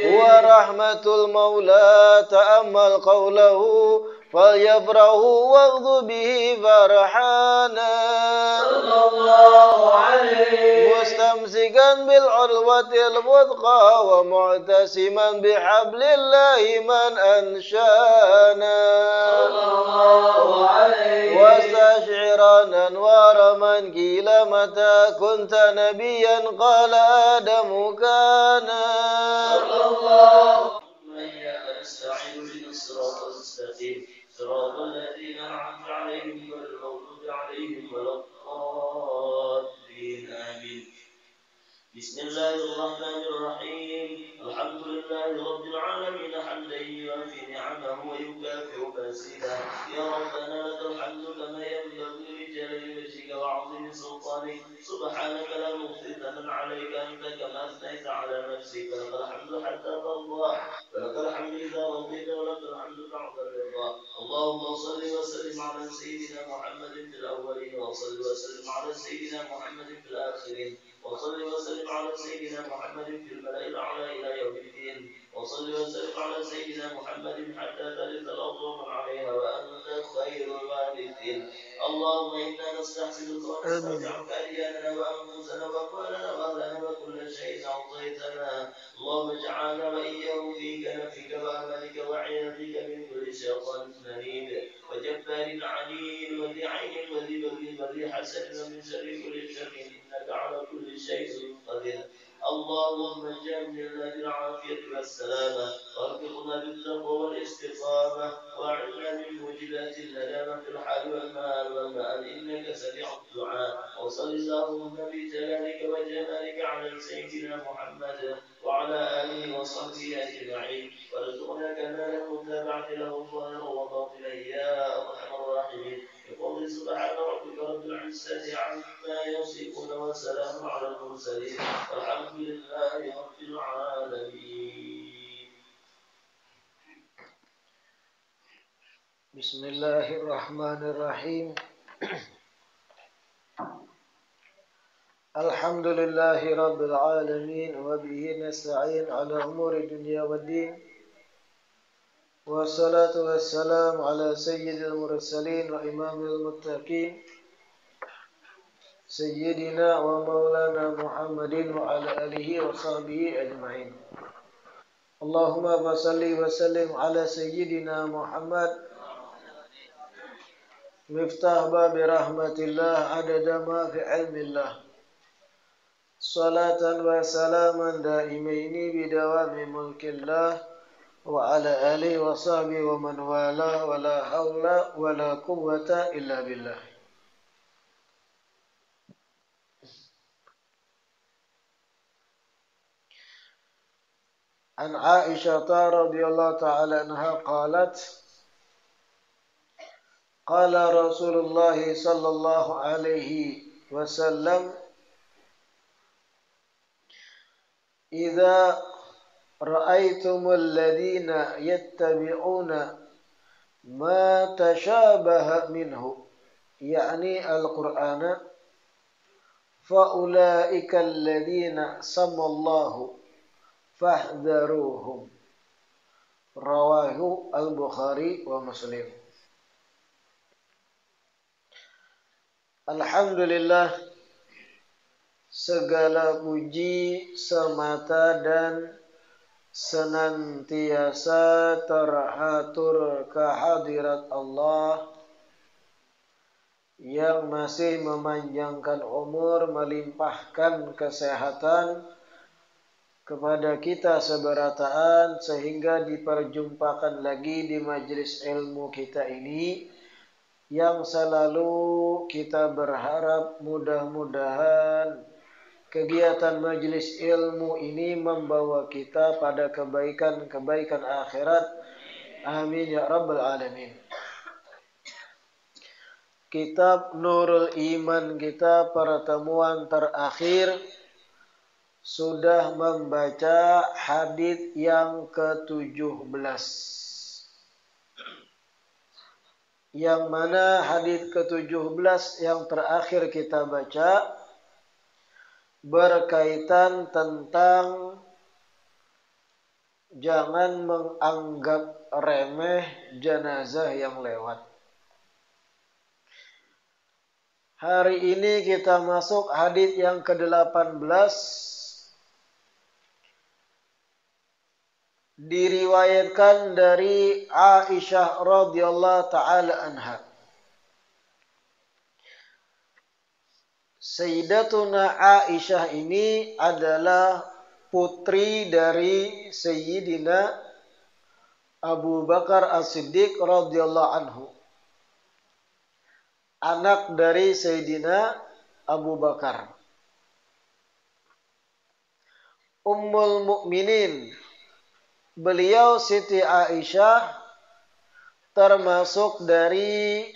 هو رحمة المولى تأمل قوله فليفرحوا واغض به فرحانا صلى الله عليه مستمسكا بالعروة الوثقى ومعتصما بحبل الله من أنشانا صلى الله عليه واستشعرا أنوار من قيل متى كنت نبيا قال آدم كان صلى الله إياك نستعين بنا الصراط المستقيم صراط الذين أنعمت عليهم غير المغضوب عليهم ولا الضالين آمين بسم الله الرحمن الرحيم الحمد لله رب العالمين حمدا يوافي نعمه ويكافئ مزيدا يا ربنا لك الحمد كما ينبغي لجلال وجهك وعظيم سلطانك سبحانك لا نحصي ثناء عليك انت كما اثنيت على نفسك لك الحمد حتى ترضى ولك الحمد اذا رضيت ولك الحمد بعد الرضا اللهم صل وسلم على سيدنا محمد في الاولين وصل وسلم على سيدنا محمد في الاخرين وصل وسلم على سيدنا محمد في الملأ الأعلى إلى يوم الدين وصل وسلم على سيدنا محمد حتى ترث الأرض ومن عليها وأنت خير الوارثين اللهم إنا نستحسنك ونستودعك أدياننا وأنفسنا وأموالنا وأهلنا وكل شيء أعطيتنا اللهم اجعلنا وإياهم في كنفك وأملك وعنايتك من كل شيطان مريد وجبار عنيد وذي عين وذي بغي وذي حسد ومن شر كل شر إنك على كل شيء قدير اللهم جملنا بالعافية والسلامة وارزقنا بالتقوى والاستقامة وأعنا من موجبات الندامة في الحال والمال والمآل إنك سميع الدعاء وصل اللهم بجلالك وجمالك على سيدنا محمد وعلى آله وصحبه أجمعين وارزقنا كمال المتابعة له ظاهرا وباطنا يا أرحم الراحمين بقول سبحان ربك رب العزة عما يصفون وسلام على المرسلين والحمد لله رب العالمين. بسم الله الرحمن الرحيم الحمد لله رب العالمين وبه نستعين على أمور الدنيا والدين والصلاة والسلام على سيد المرسلين وإمام المتقين سيدنا ومولانا محمد وعلى آله وصحبه أجمعين اللهم صل وسلم على سيدنا محمد مفتاح باب رحمة الله عدد ما في علم الله صلاة وسلاما دائمين بدوام ملك الله وعلى آله وصحبه ومن والاه ولا حول ولا قوة إلا بالله. عن عائشة رضي الله تعالى عنها قالت قال رسول الله صلى الله عليه وسلم إذا رأيتم الذين يتبعون ما تشابه منه يعني القرآن فأولئك الذين سمى الله فاحذروهم رواه البخاري ومسلم. Alhamdulillah, segala puji semata dan senantiasa terhatur kehadirat Allah yang masih memanjangkan umur, melimpahkan kesehatan kepada kita seberataan sehingga diperjumpakan lagi di majelis ilmu kita ini yang selalu kita berharap mudah-mudahan kegiatan majelis ilmu ini membawa kita pada kebaikan-kebaikan akhirat. Amin ya rabbal alamin. Kitab Nurul Iman kita pertemuan terakhir sudah membaca hadits yang ke-17. Yang mana hadits ke-17 yang terakhir kita baca berkaitan tentang Jangan menganggap remeh jenazah yang lewat. Hari ini kita masuk hadis yang ke-18. Diriwayatkan dari Aisyah radhiyallahu taala anha. Sayyidatuna Aisyah ini adalah putri dari Sayyidina Abu Bakar As-Siddiq radhiyallahu anhu. Anak dari Sayyidina Abu Bakar. Ummul Mukminin. Beliau Siti Aisyah termasuk dari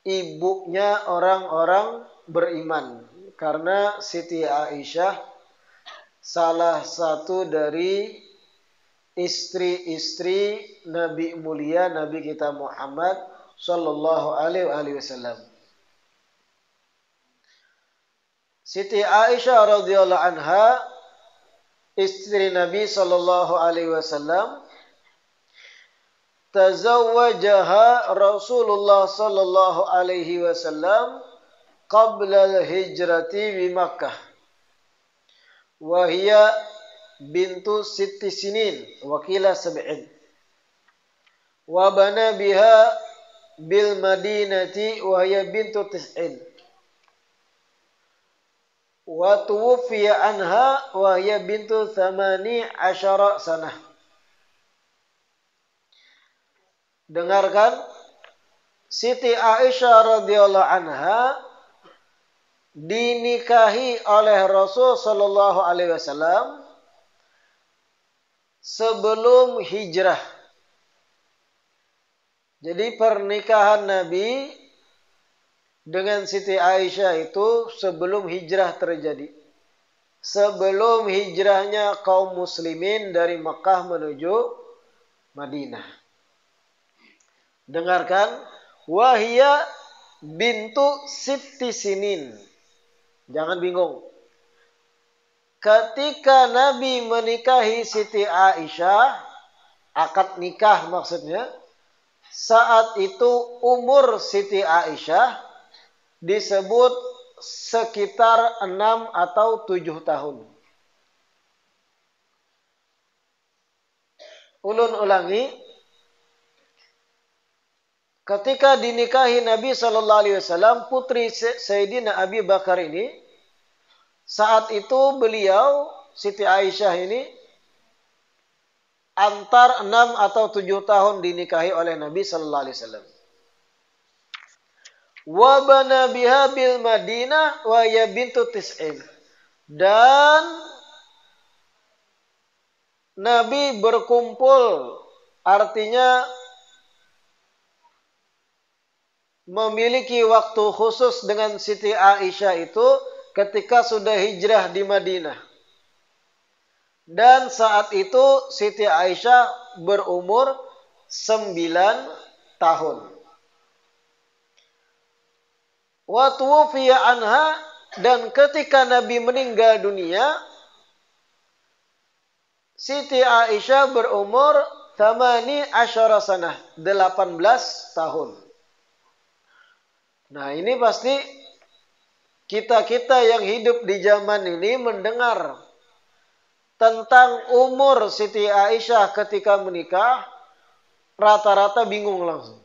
ibunya orang-orang beriman. Karena Siti Aisyah salah satu dari istri-istri Nabi mulia Nabi kita Muhammad sallallahu alaihi wasallam. Siti Aisyah radhiyallahu anha, istri Nabi sallallahu alaihi wasallam, tazawwajaha Rasulullah sallallahu alaihi wasallam qabla al-hijrati bi Makkah. Wa hiya bintu sitti sinin wa qila sab'in. Wa bana biha bil Madinati wa hiya bintu tis'in. Wa tuwfiya anha wa hiya bintu 18 sanah. Dengarkan, Siti Aisyah radhiyallahu anha dinikahi oleh Rasul sallallahu alaihi wasallam sebelum hijrah. Jadi pernikahan Nabi dengan Siti Aisyah itu sebelum hijrah terjadi. Sebelum hijrahnya kaum muslimin dari Mekah menuju Madinah. Dengarkan, wahia bintu sitti sinin. Jangan bingung. Ketika Nabi menikahi Siti Aisyah, akad nikah maksudnya, saat itu umur Siti Aisyah disebut sekitar 6 atau 7 tahun. Ulun ulangi. Ketika dinikahi Nabi sallallahu alaihi wasallam, putri Sayyidina Abi Bakar ini, saat itu beliau Siti Aisyah ini antar 6 atau 7 tahun dinikahi oleh Nabi sallallahu alaihi wasallam. Wa bana biha bil Madinah wa ya bintu tis'in. Dan Nabi berkumpul, artinya memiliki waktu khusus dengan Siti Aisyah itu ketika sudah hijrah di Madinah. Dan saat itu Siti Aisyah berumur 9 tahun. Wa tuwfiya anha, dan ketika Nabi meninggal dunia, Siti Aisyah berumur 18 sanah, 18 tahun. Nah, ini pasti kita-kita yang hidup di zaman ini mendengar tentang umur Siti Aisyah ketika menikah, rata-rata bingung langsung.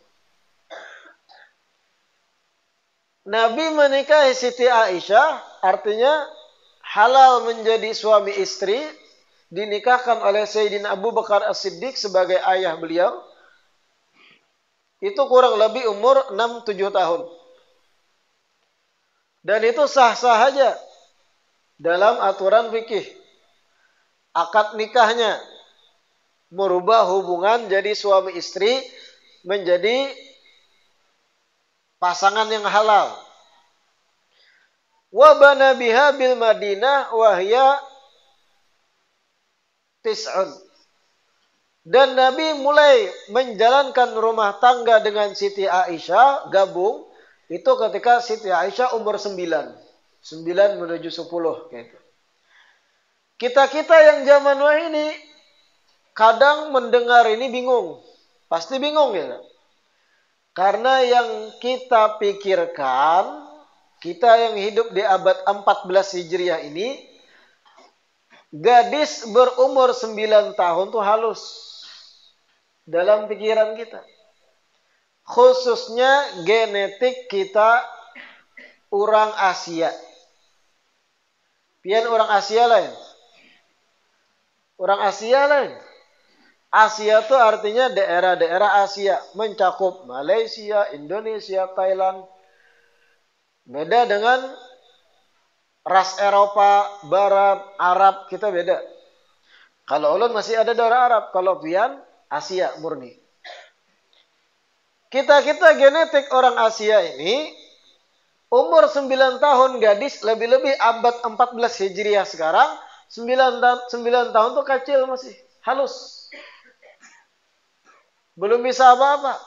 Nabi menikahi Siti Aisyah, artinya halal menjadi suami istri, dinikahkan oleh Sayyidina Abu Bakar As-Siddiq sebagai ayah beliau. Itu kurang lebih umur 6-7 tahun. Dan itu sah-sah saja dalam aturan fikih. Akad nikahnya merubah hubungan jadi suami istri menjadi pasangan yang halal. Wa bana biha bil Madinah wa hiya tis'un. Dan Nabi mulai menjalankan rumah tangga dengan Siti Aisyah, gabung, itu ketika Siti Aisyah umur 9. 9 menuju 10. Gitu. Kita-kita yang zaman wah ini kadang mendengar ini bingung. Pasti bingung ya. Karena yang kita pikirkan, kita yang hidup di abad 14 Hijriah ini, gadis berumur 9 tahun tuh halus dalam pikiran kita. Khususnya genetik kita orang Asia. Pian orang Asia lain. Orang Asia lain. Asia itu artinya daerah-daerah Asia. Mencakup Malaysia, Indonesia, Thailand. Beda dengan ras Eropa, Barat, Arab. Kita beda. Kalau ulun masih ada daerah Arab. Kalau pian Asia murni. Kita genetik orang Asia ini. Umur 9 tahun gadis. Lebih-lebih abad 14 Hijriah sekarang. 9 tahun tuh kecil masih. Halus. Belum bisa apa-apa.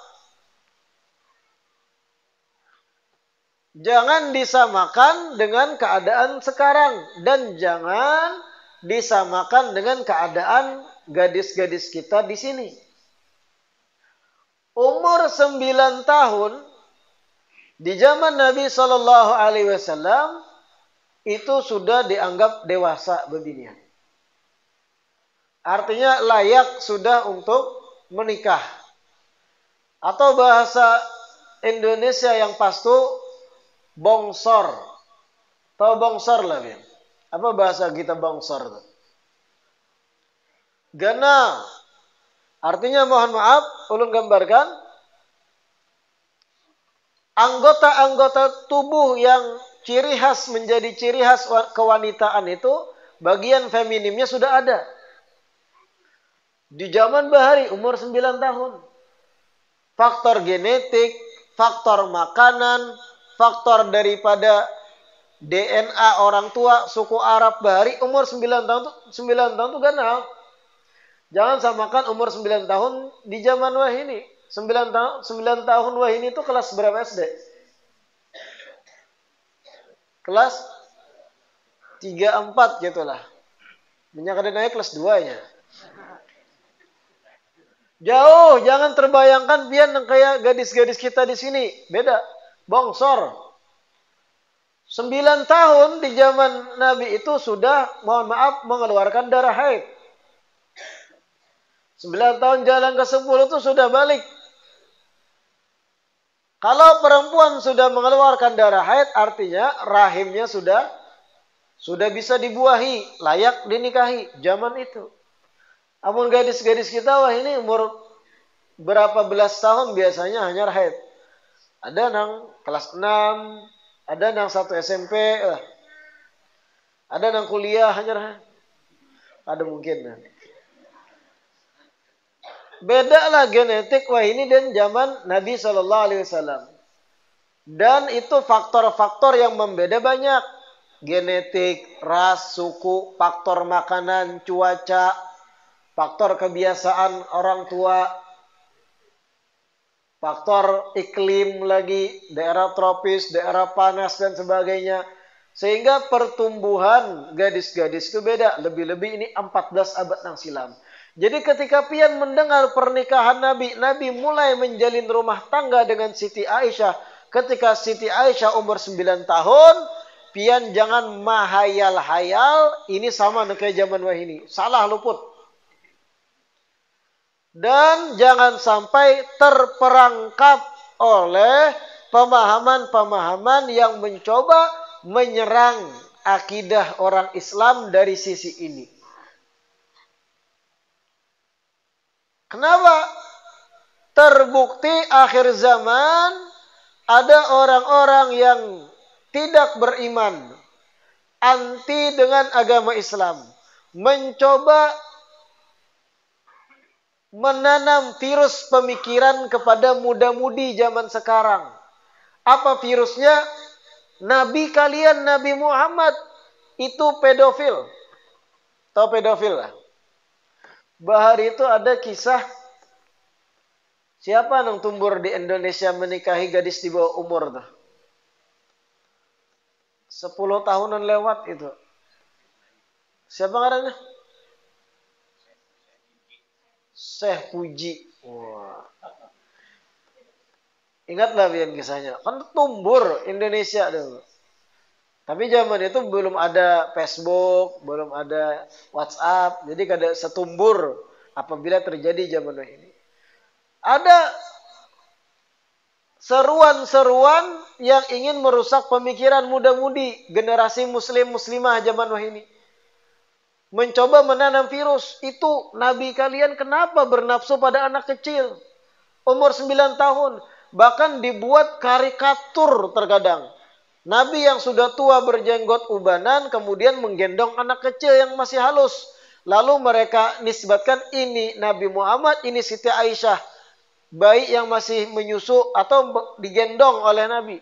Jangan disamakan dengan keadaan sekarang. Dan jangan disamakan dengan keadaan gadis-gadis kita di sini. Umur 9 tahun di zaman Nabi SAW itu sudah dianggap dewasa beginian. Artinya layak sudah untuk menikah. Atau bahasa Indonesia yang pas tuh bongsor. Tahu bongsor lah ya? Apa bahasa kita bongsor tuh? Gana. Artinya mohon maaf, ulun gambarkan anggota-anggota tubuh yang ciri khas menjadi ciri khas kewanitaan itu bagian feminimnya sudah ada. Di zaman bahari umur 9 tahun. Faktor genetik, faktor makanan, faktor daripada DNA orang tua suku Arab bahari umur 9 tahun tuh ganal. Jangan samakan umur 9 tahun di zaman wah ini. 9 tahun wah ini tuh kelas berapa SD? Kelas 3, 4 gitulah. Minyak ada naik kelas 2-nya. Jauh, jangan terbayangkan pian yang kayak gadis-gadis kita di sini. Beda, bongsor. 9 tahun di zaman Nabi itu sudah, mohon maaf, mengeluarkan darah haid. 9 tahun jalan ke 10 itu sudah balik. Kalau perempuan sudah mengeluarkan darah haid, artinya rahimnya sudah bisa dibuahi, layak dinikahi. Zaman itu. Namun gadis-gadis kita wah ini umur berapa belas tahun biasanya hanya haid. Ada nang kelas 6, ada nang 1 SMP, ada nang kuliah hanya haid. Ada mungkin. Beda lah genetik wah ini dan zaman Nabi SAW. Dan itu faktor-faktor yang membeda banyak. Genetik, ras, suku, faktor makanan, cuaca, faktor kebiasaan orang tua, faktor iklim lagi, daerah tropis, daerah panas dan sebagainya. Sehingga pertumbuhan gadis-gadis itu beda. Lebih-lebih ini 14 abad yang silam. Jadi ketika pian mendengar pernikahan Nabi, Nabi mulai menjalin rumah tangga dengan Siti Aisyah. Ketika Siti Aisyah umur 9 tahun, pian jangan mahayal-hayal, ini sama dengan kayak zaman wah ini. Salah luput. Dan jangan sampai terperangkap oleh pemahaman-pemahaman yang mencoba menyerang akidah orang Islam dari sisi ini. Kenapa? Terbukti akhir zaman ada orang-orang yang tidak beriman, anti dengan agama Islam, mencoba menanam virus pemikiran kepada muda-mudi zaman sekarang. Apa virusnya? Nabi kalian, Nabi Muhammad, itu pedofil. Tahu pedofil lah? Bahari itu ada kisah siapa yang tumbur di Indonesia menikahi gadis di bawah umur tuh? 10 tahunan lewat itu. Siapa ngarannya? Syekh Puji. Wah. Ingatlah pian kisahnya. Kan tumbur Indonesia dulu. Tapi zaman itu belum ada Facebook, belum ada WhatsApp. Jadi kada setumbur apabila terjadi zaman ini. Ada seruan-seruan yang ingin merusak pemikiran muda-mudi generasi muslim-muslimah zaman ini. Mencoba menanam virus. Itu Nabi kalian kenapa bernafsu pada anak kecil? Umur 9 tahun. Bahkan dibuat karikatur terkadang. Nabi yang sudah tua berjenggot ubanan kemudian menggendong anak kecil yang masih halus. Lalu mereka nisbatkan ini Nabi Muhammad, ini Siti Aisyah. Bayi yang masih menyusu atau digendong oleh Nabi.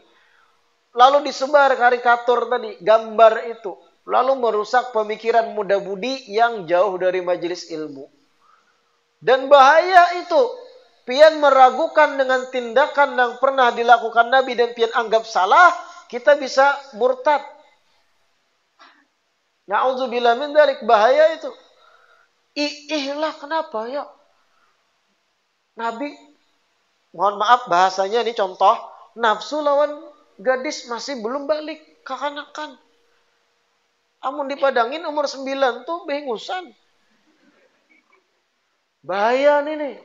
Lalu disebar karikatur tadi, gambar itu. Lalu merusak pemikiran muda-mudi yang jauh dari majelis ilmu. Dan bahaya itu. Pian meragukan dengan tindakan yang pernah dilakukan Nabi dan pian anggap salah, kita bisa murtad. Na'udzubillah min dzalik, bahaya itu. Ihlah kenapa ya? Nabi, mohon maaf bahasanya ini contoh, nafsu lawan gadis masih belum balik, kekanakan. Amun dipadangin umur 9 tuh bengusan. Bahaya nih.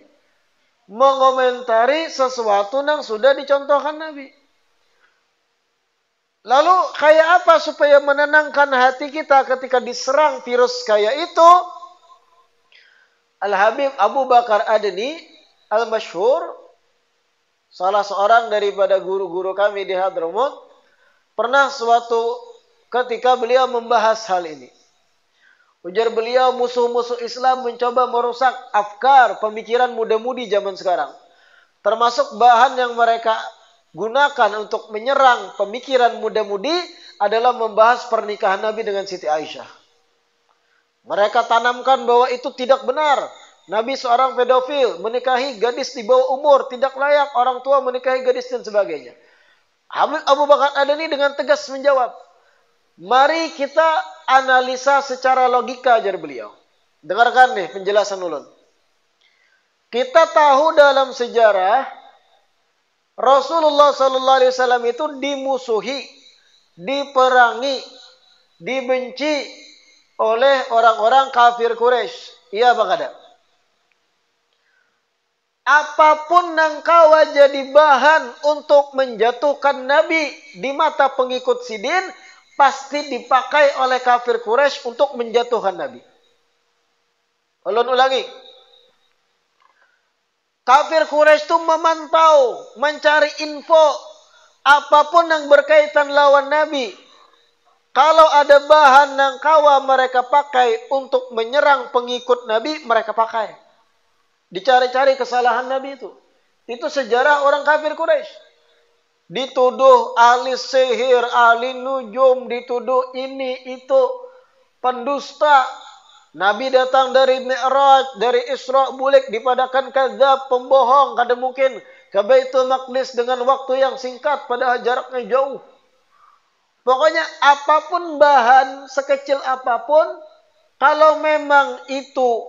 Mengomentari sesuatu yang sudah dicontohkan Nabi. Lalu kayak apa supaya menenangkan hati kita ketika diserang virus kayak itu? Al-Habib Abu Bakar Adni Al-Masyhur, salah seorang daripada guru-guru kami di Hadramut, pernah suatu ketika beliau membahas hal ini. Ujar beliau, musuh-musuh Islam mencoba merusak afkar, pemikiran muda-mudi zaman sekarang. Termasuk bahan yang mereka gunakan untuk menyerang pemikiran muda-mudi adalah membahas pernikahan Nabi dengan Siti Aisyah. Mereka tanamkan bahwa itu tidak benar. Nabi seorang pedofil, menikahi gadis di bawah umur, tidak layak orang tua menikahi gadis dan sebagainya. Habib Abu Bakar Adni dengan tegas menjawab, mari kita analisa secara logika, ajar beliau. Dengarkan nih penjelasan ulun. Kita tahu dalam sejarah Rasulullah SAW itu dimusuhi, diperangi, dibenci oleh orang-orang kafir Quraisy. Iya apa kada? Apapun yang kau jadi bahan untuk menjatuhkan Nabi di mata pengikut Sidin, pasti dipakai oleh kafir Quraisy untuk menjatuhkan Nabi. Ulun ulangi. Kafir Quraisy itu memantau, mencari info apapun yang berkaitan lawan Nabi. Kalau ada bahan yang kawa mereka pakai untuk menyerang pengikut Nabi, mereka pakai. Dicari-cari kesalahan Nabi itu. Itu sejarah orang kafir Quraisy. Dituduh ahli sihir, ahli nujum, dituduh ini, itu. Pendusta. Nabi datang dari Mi'raj, dari Isra, bulik dipadakan kadzab, pembohong, kada mungkin ke Baitul Maqdis dengan waktu yang singkat padahal jaraknya jauh. Pokoknya apapun bahan, sekecil apapun, kalau memang itu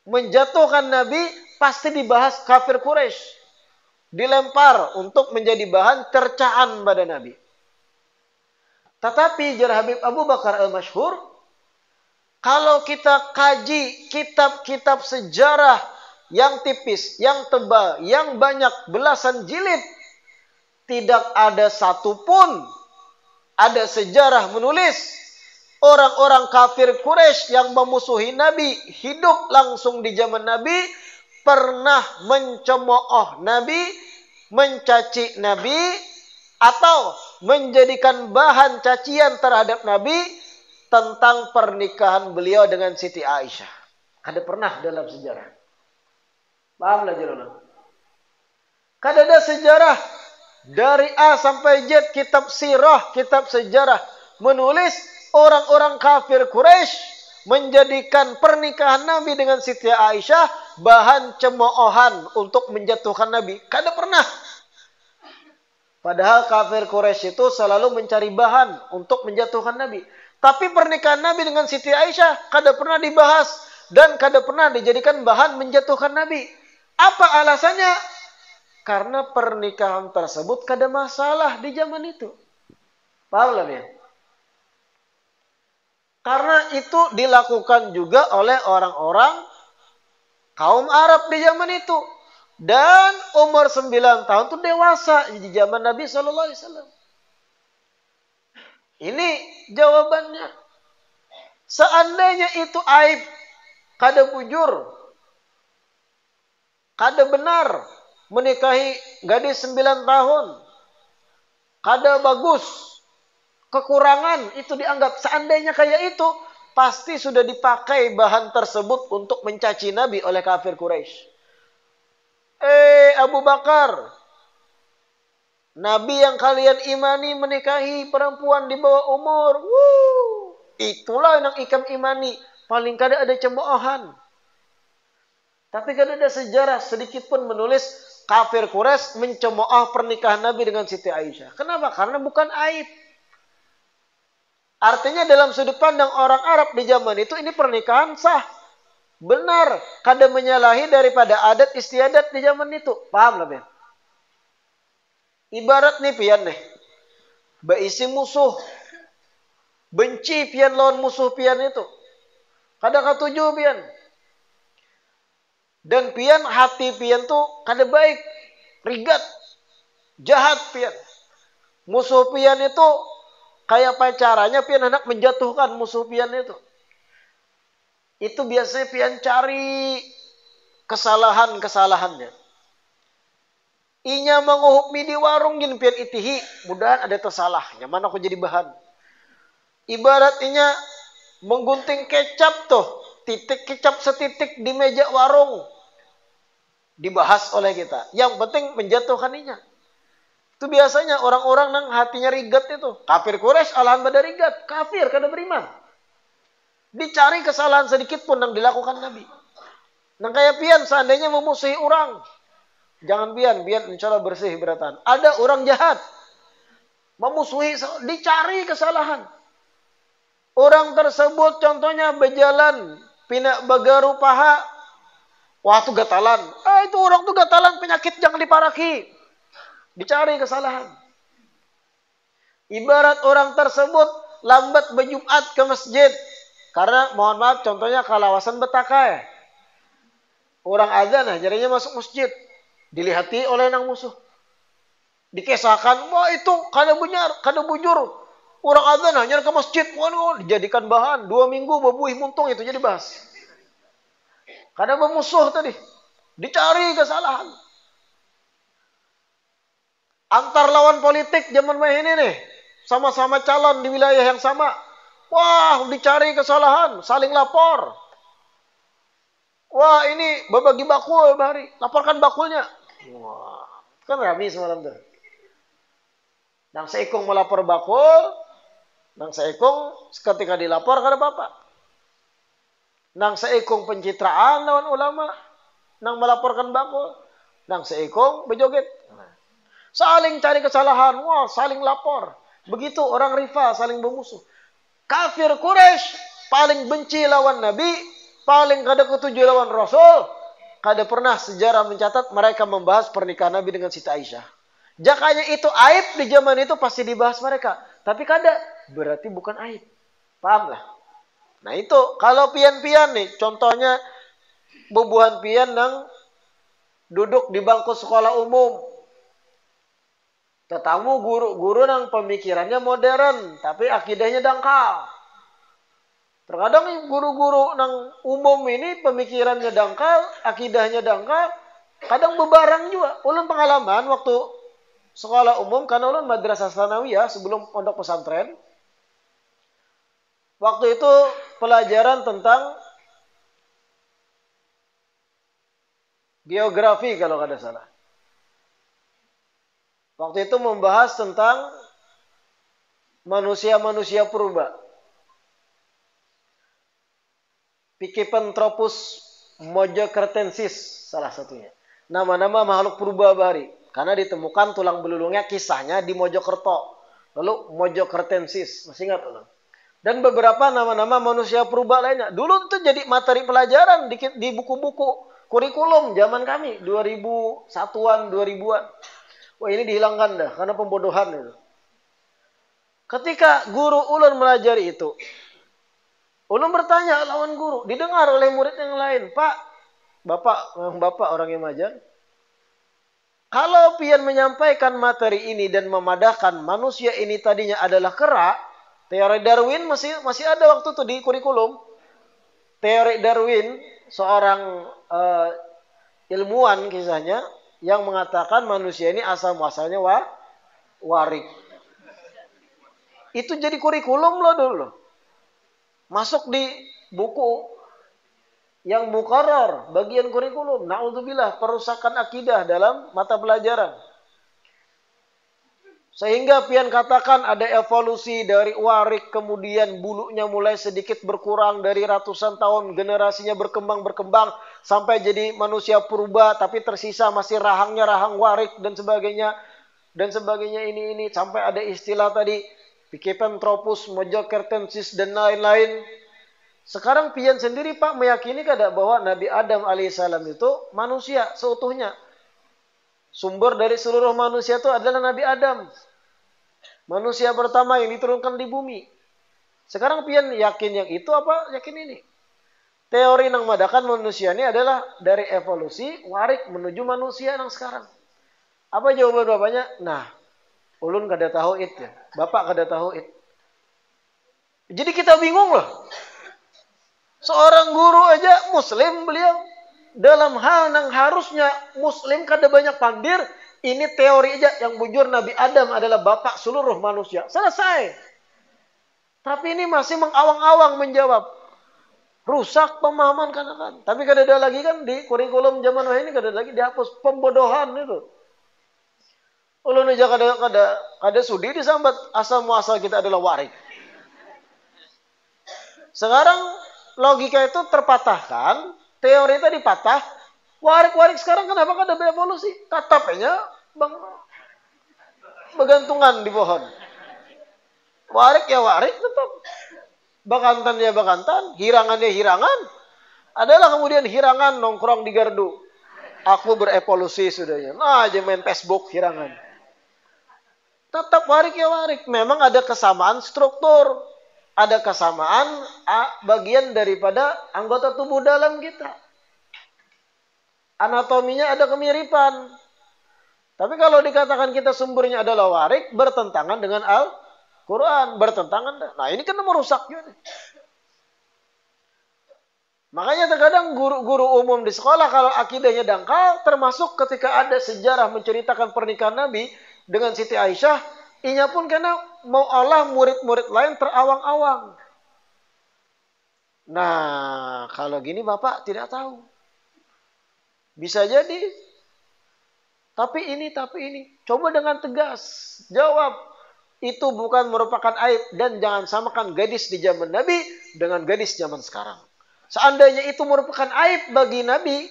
menjatuhkan Nabi, pasti dibahas kafir Quraisy. Dilempar untuk menjadi bahan cercaan pada Nabi. Tetapi jar Habib Abu Bakar Al-Masyhur, kalau kita kaji kitab-kitab sejarah yang tipis, yang tebal, yang banyak belasan jilid, tidak ada satupun ada sejarah menulis orang-orang kafir Quraisy yang memusuhi Nabi, hidup langsung di zaman Nabi, pernah mencemooh Nabi, mencaci Nabi, atau menjadikan bahan cacian terhadap Nabi tentang pernikahan beliau dengan Siti Aisyah. Kada pernah dalam sejarah. Pahamlah jalan. Kada ada sejarah dari A sampai Z, kitab sirah, kitab sejarah menulis orang-orang kafir Quraisy menjadikan pernikahan Nabi dengan Siti Aisyah bahan cemoohan untuk menjatuhkan Nabi. Kada pernah. Padahal kafir Quraisy itu selalu mencari bahan untuk menjatuhkan Nabi. Tapi pernikahan Nabi dengan Siti Aisyah kada pernah dibahas dan kada pernah dijadikan bahan menjatuhkan Nabi. Apa alasannya? Karena pernikahan tersebut kada masalah di zaman itu. Paham lah ya? Karena itu dilakukan juga oleh orang-orang kaum Arab di zaman itu. Dan umur 9 tahun itu dewasa di zaman Nabi SAW. Ini jawabannya. Seandainya itu aib, kada bujur, kada benar menikahi gadis 9 tahun, kada bagus, kekurangan itu dianggap. Seandainya kayak itu, pasti sudah dipakai bahan tersebut untuk mencaci Nabi oleh kafir Quraisy. Abu Bakar, Nabi yang kalian imani menikahi perempuan di bawah umur. Itulah yang ikam imani. Paling kada ada cemoohan. Tapi kada ada sejarah sedikit pun menulis kafir Quraisy mencemooh pernikahan Nabi dengan Siti Aisyah. Kenapa? Karena bukan aib. Artinya dalam sudut pandang orang Arab di zaman itu ini pernikahan sah. Benar. Kada menyalahi daripada adat istiadat di zaman itu. Paham lah, Ben? Ibarat nih pian nih. Beisi musuh. Benci pian lawan musuh pian itu. Kada katuju pian. Dan pian hati pian tuh kada baik. Rigat. Jahat pian. Musuh pian itu kayak pacarannya pian hendak menjatuhkan musuh pian itu. Itu biasanya pian cari kesalahan-kesalahannya. Inya menguhukmi di warung gini pian itihi. Mudahan ada tersalahnya. Mana aku jadi bahan. Ibarat inya menggunting kecap tuh. Titik kecap setitik di meja warung. Dibahas oleh kita. Yang penting menjatuhkan inya. Itu biasanya orang-orang nang hatinya rigat itu. Kafir Quraisy alahan pada rigat. Kafir kada beriman. Dicari kesalahan sedikit pun yang dilakukan Nabi. Nang kayak pian seandainya memusuhi orang. Jangan pian insya Allah bersih beratan. Ada orang jahat. Memusuhi, dicari kesalahan. Orang tersebut contohnya berjalan. Pinak bagaru paha. Wah itu gatalan. Itu orang tuh gatalan penyakit jangan diparaki. Dicari kesalahan. Ibarat orang tersebut lambat berjumat ke masjid. Karena mohon maaf contohnya kalawasan betakai. Orang azan jadinya masuk masjid. Dilihati oleh nang musuh. Dikesahkan, wah itu kada benar, kada bujur. Orang azan hanya ke masjid. Wah, dijadikan bahan. 2 minggu bebuih muntung itu jadi bahas. Kada bermusuh tadi. Dicari kesalahan. Antar lawan politik zaman ini nih. Sama-sama calon di wilayah yang sama. Wah, dicari kesalahan. Saling lapor. Wah, ini berbagi bakul bahari. Laporkan bakulnya. Wah, kan rame semalam tuh. Nang seikung melapor bakul. Nang seikung ketika dilapor kada apa-apa. Nang seikung pencitraan lawan ulama. Nang melaporkan bakul. Nang seikung bejoget. Saling cari kesalahan. Wah, saling lapor. Begitu orang rival saling bermusuh. Kafir Quraisy paling benci lawan Nabi. Paling kada ketujuh lawan Rasul. Kada pernah sejarah mencatat mereka membahas pernikahan Nabi dengan Siti Aisyah. Jakanya itu aib di zaman itu pasti dibahas mereka. Tapi kada, berarti bukan aib. Paham lah? Nah itu, kalau pian-pian nih, contohnya bubuhan pian yang duduk di bangku sekolah umum. Tetamu guru-guru yang pemikirannya modern, tapi akidahnya dangkal. Terkadang guru-guru nang umum ini pemikirannya dangkal, akidahnya dangkal, kadang bebarang juga. Ulun pengalaman waktu sekolah umum, karena ulun madrasah sanawiyah sebelum pondok pesantren. Waktu itu pelajaran tentang geografi kalau kada salah. Waktu itu membahas tentang manusia-manusia purba. Pithecanthropus mojokertensis salah satunya. Nama-nama makhluk purba bahari. Karena ditemukan tulang belulungnya kisahnya di Mojokerto. Lalu mojokertensis. Masih ingat belum? Dan beberapa nama-nama manusia purba lainnya. Dulu itu jadi materi pelajaran di buku-buku kurikulum zaman kami. 2001-an, 2000-an. Wah ini dihilangkan dah karena pembodohan itu. Ketika guru ulun melajari itu. Ulun bertanya lawan guru. Didengar oleh murid yang lain. Pak, bapak orang yang majan. Kalau pian menyampaikan materi ini dan memadahkan manusia ini tadinya adalah kera. Teori Darwin masih ada waktu itu di kurikulum. Teori Darwin, seorang ilmuwan kisahnya, yang mengatakan manusia ini asal muasalnya warik. Itu jadi kurikulum loh dulu. Masuk di buku yang muqarrar, bagian kurikulum. Na'udzubillah, perusakan akidah dalam mata pelajaran. Sehingga pian katakan ada evolusi dari warik, kemudian bulunya mulai sedikit berkurang dari ratusan tahun, generasinya berkembang sampai jadi manusia purba, tapi tersisa masih rahangnya rahang warik dan sebagainya ini sampai ada istilah tadi Pithecanthropus, Mojokertensis dan lain-lain. Sekarang pian sendiri Pak meyakini kada bahwa Nabi Adam alaihissalam itu manusia seutuhnya. Sumber dari seluruh manusia itu adalah Nabi Adam. Manusia pertama yang diturunkan di bumi. Sekarang pian yakin yang itu apa yakin ini? Teori yang madakan manusia ini adalah dari evolusi warik menuju manusia yang sekarang. Apa jawaban bapaknya? Nah, ulun kada tahu itu ya. Bapak kada tahu itu. Jadi kita bingung loh. Seorang guru aja muslim beliau. Dalam hal yang harusnya muslim kada banyak pandir, ini teori aja yang bujur Nabi Adam adalah bapak seluruh manusia. Selesai. Tapi ini masih mengawang-awang menjawab. Rusak pemahaman kan. Tapi kada ada lagi kan di kurikulum zaman ini kada ada lagi dihapus pembodohan itu. Ulun aja kada sudi disambat asal muasal kita adalah warik. Sekarang logika itu terpatahkan. Teori tadi patah, warik-warik sekarang kenapa kada berevolusi? Katapnya bergantungan di pohon. Warik ya warik tetap. Bakantan ya bakantan, hirangan ya hirangan. Adalah kemudian hirangan nongkrong di gardu. Aku berevolusi sudahnya. Nah aja main Facebook hirangan. Tetap warik ya warik. Memang ada kesamaan struktur. Ada kesamaan bagian daripada anggota tubuh dalam kita. Anatominya ada kemiripan. Tapi kalau dikatakan kita sumbernya adalah warik, bertentangan dengan Al-Quran. Bertentangan. Nah ini kan merusak juga. Makanya terkadang guru-guru umum di sekolah kalau akidahnya dangkal, termasuk ketika ada sejarah menceritakan pernikahan Nabi dengan Siti Aisyah, inya pun karena mau olah murid-murid lain terawang-awang. Nah, kalau gini Bapak tidak tahu. Bisa jadi. Tapi ini. Coba dengan tegas. Jawab. Itu bukan merupakan aib. Dan jangan samakan gadis di zaman Nabi dengan gadis zaman sekarang. Seandainya itu merupakan aib bagi Nabi,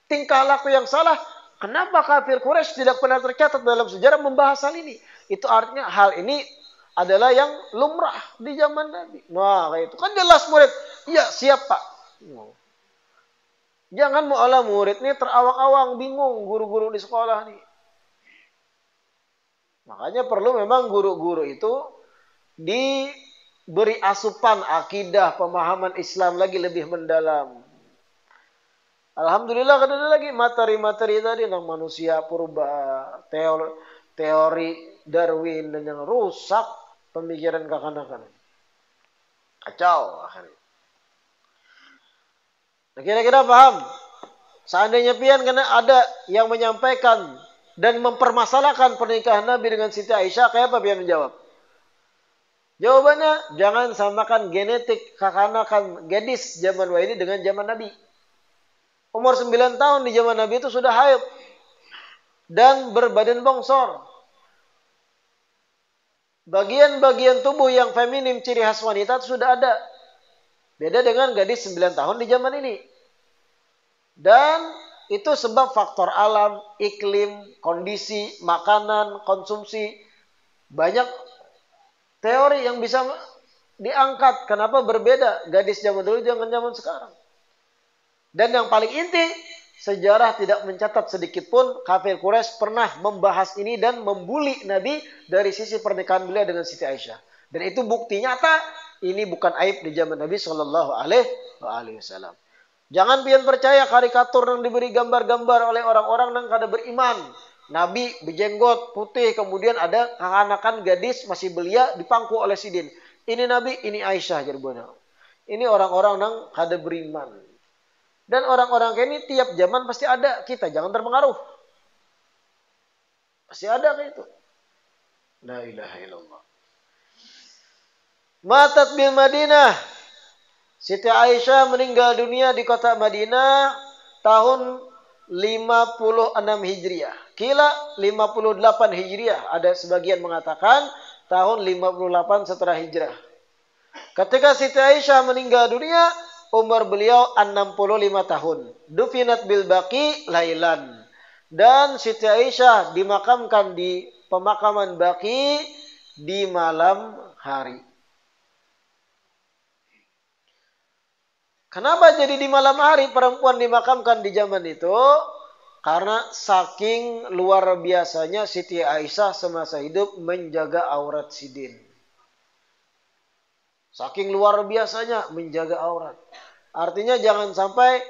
tingkah laku yang salah, kenapa kafir Quraisy tidak pernah tercatat dalam sejarah membahas hal ini? Itu artinya hal ini adalah yang lumrah di zaman Nabi. Nah, kayak itu kan jelas murid. Iya, siap Pak. Jangan mu'ala murid ini terawang-awang, bingung guru-guru di sekolah nih. Makanya perlu memang guru-guru itu diberi asupan akidah, pemahaman Islam lagi lebih mendalam. Alhamdulillah kan ada lagi materi-materi tadi tentang manusia purba, teori Darwin dan yang rusak pemikiran kekanak-kanak. Kacau akhirnya. Nah, kira-kira paham? Seandainya pian karena ada yang menyampaikan dan mempermasalahkan pernikahan Nabi dengan Siti Aisyah, kayak apa pian menjawab? Jawabannya, jangan samakan genetik kekanakan gadis zaman ini dengan zaman Nabi. Umur 9 tahun di zaman Nabi itu sudah haid dan berbadan bongsor. Bagian-bagian tubuh yang feminim ciri khas wanita itu sudah ada. Beda dengan gadis 9 tahun di zaman ini. Dan itu sebab faktor alam, iklim, kondisi, makanan, konsumsi. Banyak teori yang bisa diangkat. Kenapa berbeda gadis zaman dulu dengan zaman sekarang? Dan yang paling inti, sejarah tidak mencatat sedikit pun kafir Quraisy pernah membahas ini dan membuli Nabi dari sisi pernikahan beliau dengan Siti Aisyah. Dan itu bukti nyata, ini bukan aib di zaman Nabi Shallallahu Alaihi Wasallam. Jangan pian percaya karikatur yang diberi gambar-gambar oleh orang-orang yang kada beriman. Nabi berjenggot putih, kemudian ada kekanakan gadis masih belia dipangku oleh sidin. Ini Nabi, ini Aisyah. Ini orang-orang yang kada beriman. Dan orang-orang kayak ini tiap zaman pasti ada. Kita jangan terpengaruh. Pasti ada kayak itu. La ilaha illallah. Matat bil Madinah. Siti Aisyah meninggal dunia di kota Madinah tahun 56 Hijriah. Kila 58 Hijriah. Ada sebagian mengatakan tahun 58 setelah hijrah. Ketika Siti Aisyah meninggal dunia, umur beliau 65 tahun. Dufinat bil Baqi lailan. Dan Siti Aisyah dimakamkan di pemakaman Baqi di malam hari. Kenapa jadi di malam hari perempuan dimakamkan di zaman itu? Karena saking luar biasanya Siti Aisyah semasa hidup menjaga aurat sidin. Saking luar biasanya menjaga aurat. Artinya jangan sampai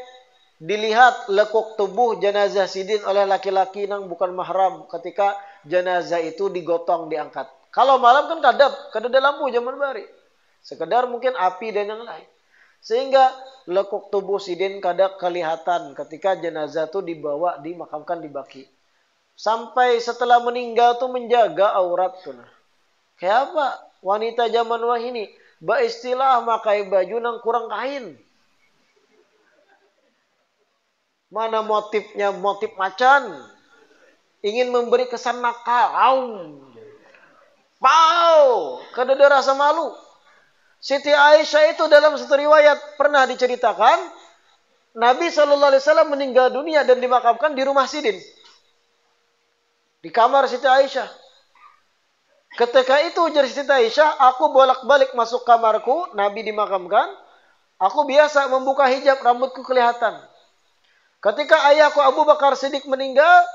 dilihat lekuk tubuh jenazah sidin oleh laki-laki yang bukan mahram ketika jenazah itu digotong, diangkat. Kalau malam kan kadap, kada ada lampu zaman bari. Sekedar mungkin api dan yang lain. Sehingga lekuk tubuh sidin kada kelihatan ketika jenazah itu dibawa dimakamkan di Baqi. Sampai setelah meninggal tuh menjaga aurat tuh. Kayak apa? Wanita zaman wah ini istilah makai baju nang kurang kain. Mana motifnya motif macan. Ingin memberi kesan nakal. Pau, kada ada rasa malu. Siti Aisyah itu dalam satu riwayat pernah diceritakan Nabi SAW meninggal dunia dan dimakamkan di rumah sidin. Di kamar Siti Aisyah. Ketika itu ujar Siti Aisyah, aku bolak-balik masuk kamarku, Nabi dimakamkan. Aku biasa membuka hijab, rambutku kelihatan. Ketika ayahku Abu Bakar Siddiq meninggal,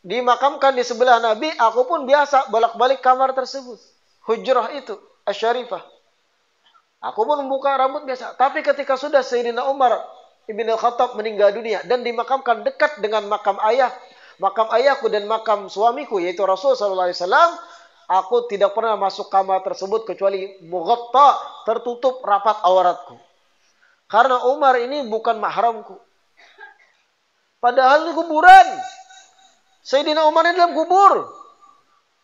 dimakamkan di sebelah Nabi, aku pun biasa bolak-balik kamar tersebut. Hujrah itu, Asy-Syarifah. Aku pun membuka rambut biasa. Tapi ketika sudah Sayyidina Umar Ibn Al-Khattab meninggal dunia dan dimakamkan dekat dengan makam ayahku dan makam suamiku yaitu Rasul SAW, aku tidak pernah masuk kamar tersebut kecuali mughatta, tertutup rapat auratku. Karena Umar ini bukan mahramku. Padahal ini kuburan. Sayyidina Umar ini dalam kubur.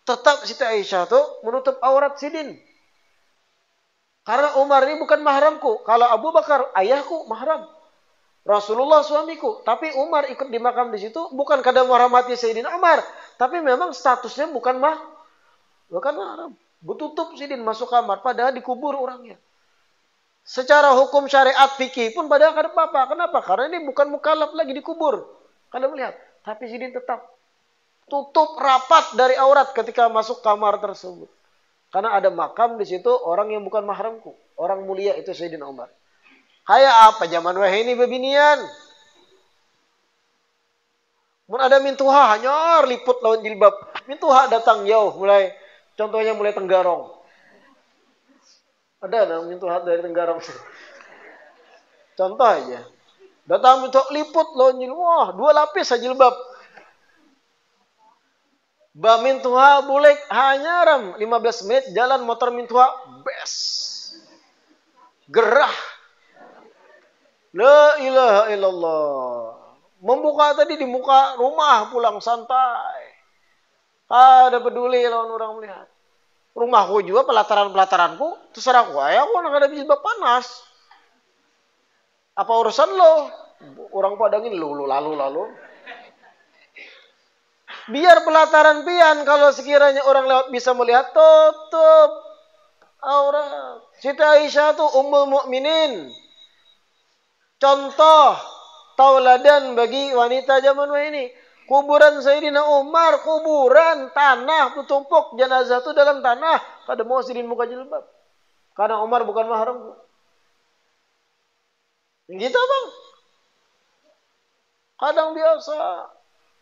Tetap Siti Aisyah itu menutup aurat sidin. Karena Umar ini bukan mahramku. Kalau Abu Bakar ayahku mahram. Rasulullah suamiku. Tapi Umar ikut di makam di situ bukan kadang menghormati Sayyidina Umar, tapi memang statusnya bukan mahram. Betutup sidin masuk kamar padahal dikubur orangnya. Secara hukum syariat fikih pun padahal kada apa-apa. Kenapa? Karena ini bukan mukallaf lagi dikubur. Kada melihat. Tapi sidin tetap tutup rapat dari aurat ketika masuk kamar tersebut. Karena ada makam di situ orang yang bukan mahramku. Orang mulia itu Sayyidina Umar. Kayak apa zaman wahai ini bebinian. Mun ada mintuha hanya liput lawan jilbab. Mintuha datang jauh contohnya mulai Tenggarong. Ada nang mintuha dari Tenggarong. Contoh aja. Datang mintuha liput lawan jilbab. Wah, 2 lapis saja jilbab. Ba mintuha boleh hanya ram 15 menit jalan motor mintuha best. Gerah. La ilaha illallah. Membuka tadi di muka rumah pulang santai. Ada peduli lawan orang melihat. Rumahku juga pelataranku terserah aku. Aku nak ada jilbab panas. Apa urusan lo? Orang padangin lu lalu. Biar pelataran pian kalau sekiranya orang lewat bisa melihat tutup aurat. Siti Aisyah tuh ummul mukminin. Contoh tauladan bagi wanita zaman ini. Kuburan Sayyidina Umar, kuburan tanah bertumpuk jenazah itu dalam tanah. Kada mau sidin muka jilbab. Karena Umar bukan mahramku. Gitu bang. Kadang biasa.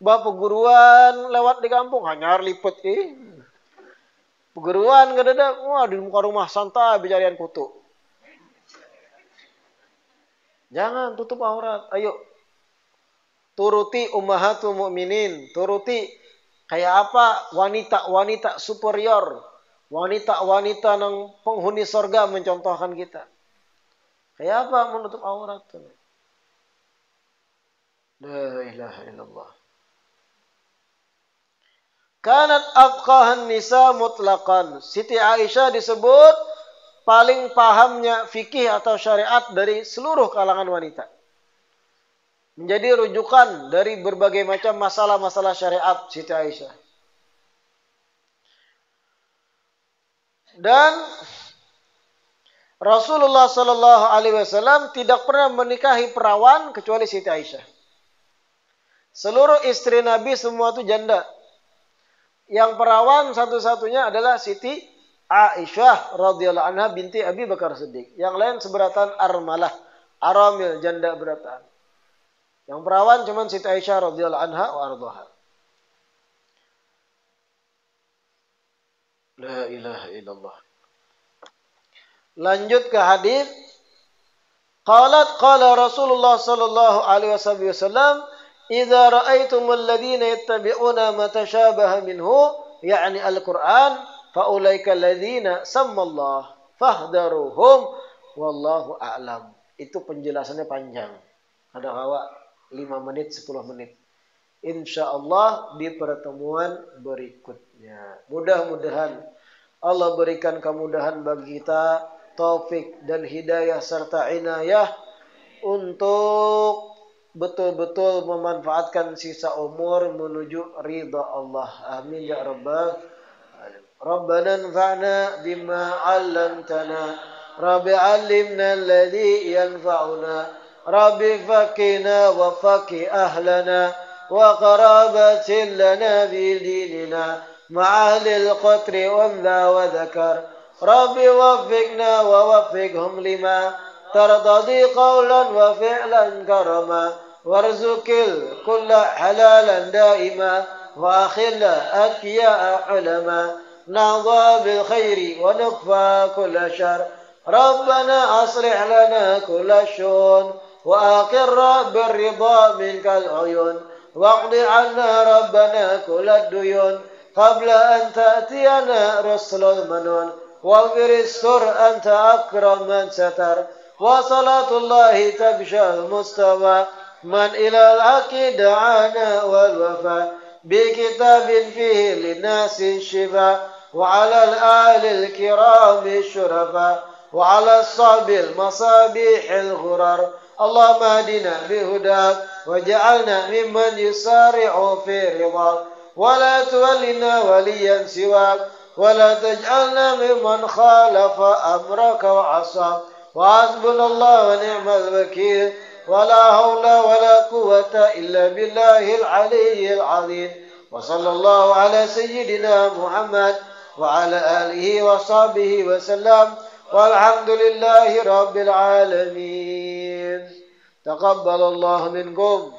Bapak guruan lewat di kampung. Hanyar lipet. Guruan kadang-kadang. Wah di muka rumah santai bicarian kutu. Jangan tutup aurat. Ayo. Turuti ummahatul mukminin. Turuti kayak apa wanita-wanita superior. Wanita-wanita yang penghuni surga mencontohkan kita. Kayak apa menutup aurat? La ilaha illallah. Kanat afqahan nisa mutlaqan. Siti Aisyah disebut paling pahamnya fikih atau syariat dari seluruh kalangan wanita. Menjadi rujukan dari berbagai macam masalah-masalah syariat Siti Aisyah. Dan Rasulullah Sallallahu Alaihi Wasallam tidak pernah menikahi perawan kecuali Siti Aisyah. Seluruh istri Nabi semua itu janda. Yang perawan satu-satunya adalah Siti Aisyah radhiyallahu anha binti Abi Bakar Siddiq. Yang lain seberatan armalah, aramil, janda beratan. Yang perawan cuma Siti Aisyah radhiyallahu anha wa ardhaha. La ilaha illallah. Lanjut ke hadis. Qala Rasulullah sallallahu alaihi wasallam, "Idza ra'aitumul ladzina yattabi'una ma tashabaha minhu, yakni Al-Qur'an, fa ulaika alladzina sammallah fahdharuhum wallahu a'lam." Itu penjelasannya panjang. Ada hawa 5 menit, 10 menit. Insyaallah di pertemuan berikutnya. Mudah-mudahan Allah berikan kemudahan bagi kita, taufik dan hidayah serta inayah untuk betul-betul memanfaatkan sisa umur menuju ridha Allah. Amin ya rabbal alamin. Rabbana anfa'na bima 'allamtana. Rabbi 'allimna alladhi yanfa'una. Rabbi faqina wa faqih ahlana wa qarabatin lana bi dinina ma'ahli al-qatri wa dhakar. Rabbi waffiqna wa waffiqhum lima ترضي قولا وفعلا كرما وارزق كل حلالا دائما وأخل أتقياء علما نعضى بالخير ونكفى كل شر ربنا أصلح لنا كل الشؤون وأقر بالرضا منك العيون واقض عنا ربنا كل الديون قبل أن تأتينا رسل المنون واغفر السر أنت أكرم من ستر وصلاة الله تبشى المصطفى من إلى الحق دعانا والوفاء بكتاب فيه للناس الشفاء وعلى الآل الكرام الشرفاء وعلى الصحب المصابيح الغرر اللهم اهدنا بهداك وجعلنا ممن يسارع في رضاك ولا تولنا وليا سواك ولا تجعلنا ممن خالف أمرك وعصاك وحسبنا الله ونعم الوكيل ولا حول ولا قوة إلا بالله العلي العظيم وصلى الله على سيدنا محمد وعلى آله وصحبه وسلم والحمد لله رب العالمين. تقبل الله منكم.